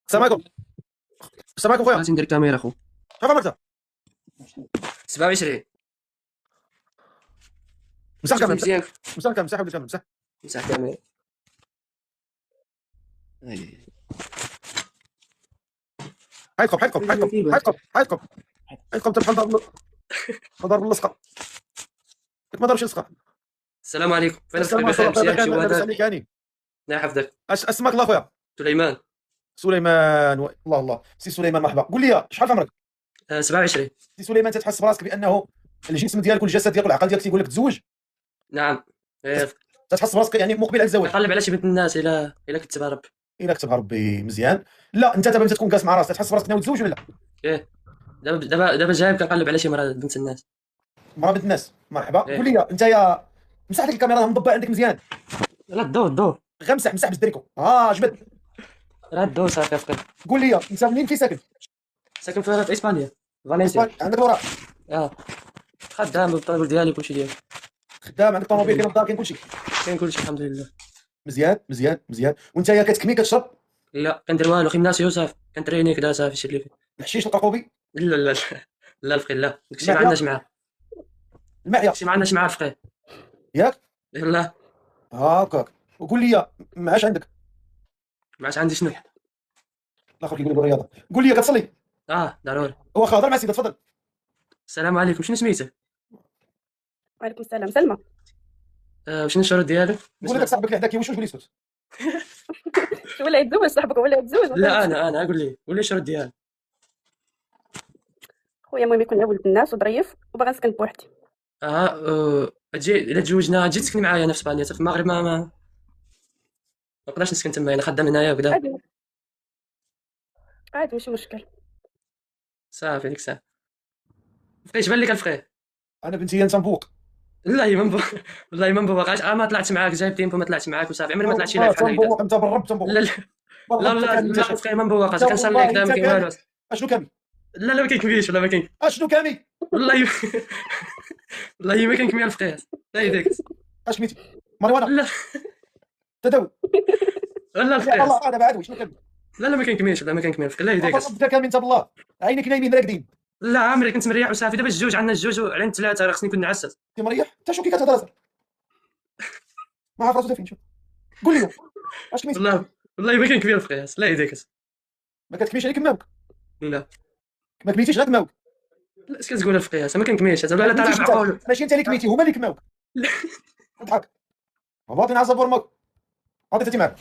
السلام عليكم. السلام عليكم خويا. بغيتي ندير كاميرا خو. شوف عمرك 27 مسح شوفني كامل مزيان. مسح كامل مسح كامل مسح. مسح كاميرا. أي. حيدكم حيدكم حيدكم حيدكم حيدكم حيدكم تبحال ضرب اللصقه. ما ضربش اللصقه. السلام عليكم. فين السلام بخير عليكم. مزيان شي لاباس وهذا. عليك هاني؟ الله يحفظك. اسمك الله خويا؟ سليمان. سليمان الله الله. سي سليمان مرحبا. قول لي شحال في عمرك؟ 27. سي سليمان تتحس براسك بانه الجسم ديالك والجسد ديالك والعقل ديالك تيقول لك تزوج؟ نعم. تتحس براسك يعني مقبل على الزواج؟ قلب على شي بنت الناس الا كتبها ربي. الا كتبها ربي مزيان. لا انت دابا تكون جالس مع راسك تحس براسك ناوي تزوج ولا لا؟ ايه دابا جايب كنقلب على شي مرا بنت الناس. مرا بنت الناس مرحبا. إيه. قول لي انت يا مسح ديك الكاميرا مضبع عندك مزيان. لا الدور غير مسح بالدريكو جبد. راه الدور صافي فقط. قول لي انت منين في ساكن؟ ساكن في اسبانيا فالنسيا. عندك الوراق؟ اه خدام بالطابور ديالي كلشي ديالي. خدام عندك طوموبيل كاين الدار كاين كلشي؟ كاين كلشي الحمد لله. مزيان مزيان مزيان. وانت يا كتكمي كتشرب؟ لا كندير والو خيمناسيو صافي كنتريني كدا صافي شي اللي فيه. الحشيش القاقوبي؟ لا لا لا الفقيه لا داكشي ما المعيا؟ عندناش معاه. المعيا داكشي ما عندناش معاه الفقيه. ياك؟ لا هاكاك. وقول لي معاش عندك؟ ما عندي شنو. الاخر كيقول لك الرياضه. قول لي كتصلي؟ ضروري. واخا هضر مع سيدي تفضل. السلام عليكم شنو سميتك؟ وعليكم السلام سلمى. وشنو الشروط ديالك؟ قول لك صاحبك اللي حداك واش قولي سكت. شو ولا يتزوج صاحبك ولا يتزوج؟ لا انا قول لي الشروط ديالك. خويا المهم يكون ولد الناس وظريف وباغي نسكن بوحدي. تجي الا تزوجنا تجي تسكن معايا هنا في اسبانيا في المغرب ما نقدرش نسكن تما انا خدام هنايا وكذا. عادي عادي ماشي مشكل. صافي ديك الساعه. بقيت بان لك الفقيه. انا بنتي انت مبوق. والله ما نبوغاش ما طلعت معاك جايب تيمبو ما طلعتش معاك وصافي عمري ما طلعت شي لاعب بحال هكا. تنبوق انت بالرب تنبوق. لا لا لا لا الفقيه ما نبوغاش كنصلي كذا ما كاين والو. اشنو كامي؟ لا ما كاينكميش ولا ما كاين. اشنو كامي؟ والله والله ما كاينكمي الفقيه. لا يديك. اش سميتي؟ مريوانا؟ لا تداوي؟ لا الفقيه. الله دابا عاد شنو كامي؟ لا ما كاينكميش ولا ما كاينكمي الفقيه. لا يديك. انت كامي انت بالله عينيك نايمين راقدين. لا عمري كنت مريح وصافي دابا الجوج عندنا الجوج وعلينا الثلاثه راه خصني نكون نعسس. انت مريح؟ انت شو كي كتهضر؟ ما عارف راسو فين شوف. قول لي اش سميتي؟ والله ما كاين كبير في قياس. لا يديك. ما كتكميش عليك ماوك؟ لا ما كميتيش غير ماوك؟ لا اش كتقول في قياس ما كنكميش هذا ولا طالع معقول. ماشي انت اللي كميتي هما اللي كماوك. اضحك. باطي نعصب ورمك. غادي تتي معاك.